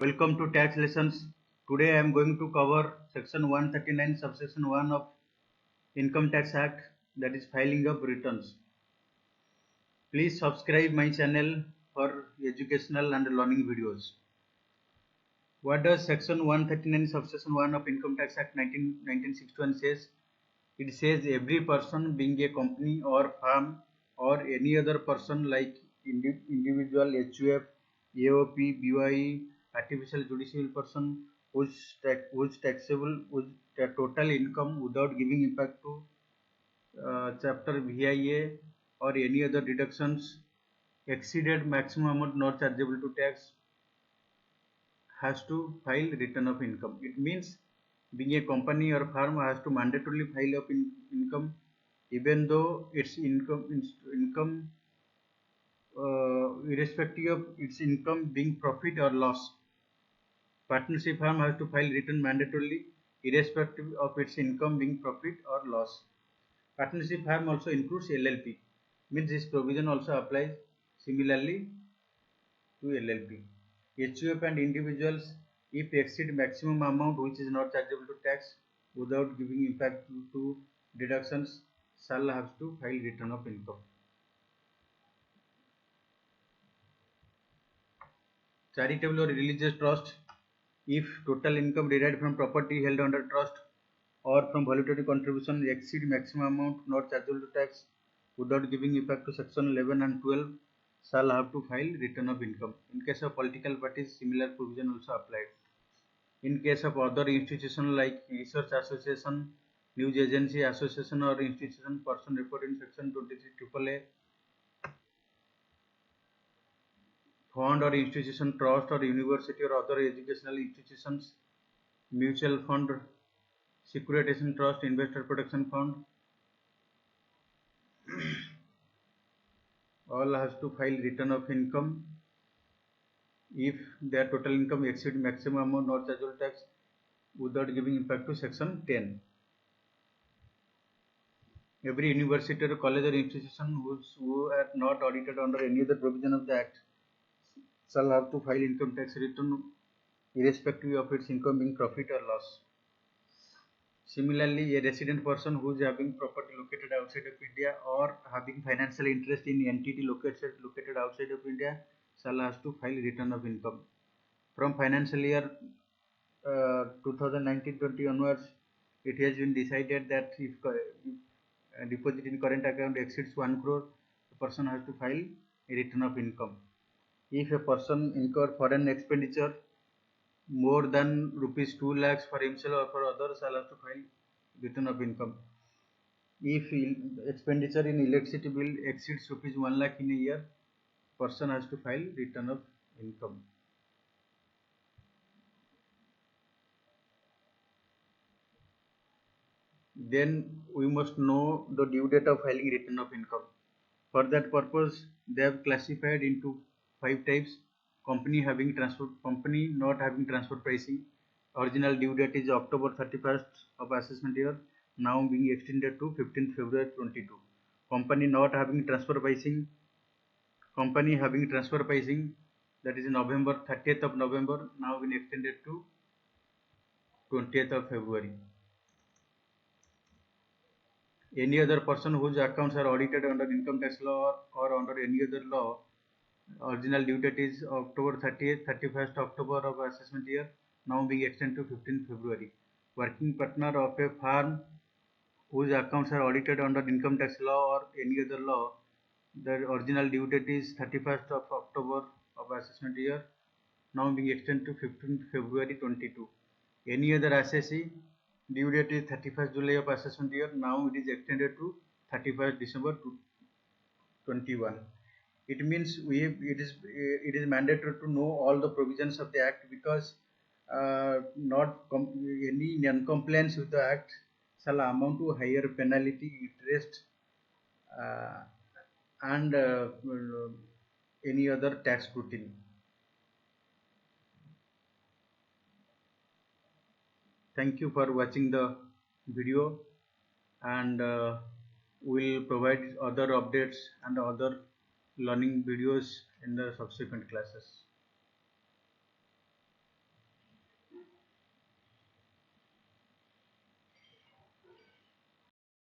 Welcome to tax lessons. Today I am going to cover section 139 subsection 1 of Income Tax Act, that is filing of returns. Please subscribe my channel for educational and learning videos. What does section 139 subsection 1 of Income Tax Act 1961 says? It says every person being a company or firm or any other person like individual, HUF, AOP, BYE, artificial judicial person whose taxable their total income without giving impact to chapter VIA or any other deductions exceeded maximum amount not chargeable to tax has to file return of income. It means being a company or firm has to mandatorily file up income even though its income irrespective of its income being profit or loss. Partnership firm has to file return mandatorily irrespective of its income being profit or loss. Partnership firm also includes LLP, means this provision also applies similarly to LLP. HUF and individuals, if exceed maximum amount which is not chargeable to tax without giving impact to deductions, shall have to file return of income. Charitable or religious trust, if total income derived from property held under trust or from voluntary contribution exceed maximum amount not chargeable to tax without giving effect to section 11 and 12, shall have to file return of income. In case of political parties, similar provision also applied. In case of other institutions like research association, news agency association or institution person referred in section 23 AAA, fund or institution, trust or university or other educational institutions, mutual fund, securitization trust, investor protection fund, all has to file return of income if their total income exceeds maximum amount not chargeable tax without giving impact to section 10. Every university or college or institution who are not audited under any other provision of the act shall have to file income tax return irrespective of its income being profit or loss. Similarly, a resident person who is having property located outside of India or having financial interest in entity located outside of India shall have to file return of income. From financial year 2019-20 onwards, it has been decided that if deposit in current account exceeds 1 crore, the person has to file a return of income. If a person incur foreign expenditure more than rupees 2 lakhs for himself or for others, shall have to file return of income. If expenditure in electricity bill exceeds rupees 1 lakh in a year, person has to file return of income. Then we must know the due date of filing return of income. For that purpose, they have classified into 5 types. Company not having transfer pricing. Original due date is October 31st of assessment year, now being extended to 15th February 22. Company not having transfer pricing. Company having transfer pricing, that is November 30th of November, now been extended to 20th of February. Any other person whose accounts are audited under income tax law or under any other law, original due date is October 30th, 31st October of assessment year, now being extended to 15th February. Working partner of a firm whose accounts are audited under income tax law or any other law, the original due date is 31st of October of assessment year, now being extended to 15th February 22. Any other assessee, due date is 31st July of assessment year, now it is extended to 31st December 21. It means it is mandatory to know all the provisions of the act, because any non-compliance with the act shall amount to higher penalty, interest, and any other tax scrutiny. Thank you for watching the video, and we'll provide other updates and other learning videos in the subsequent classes.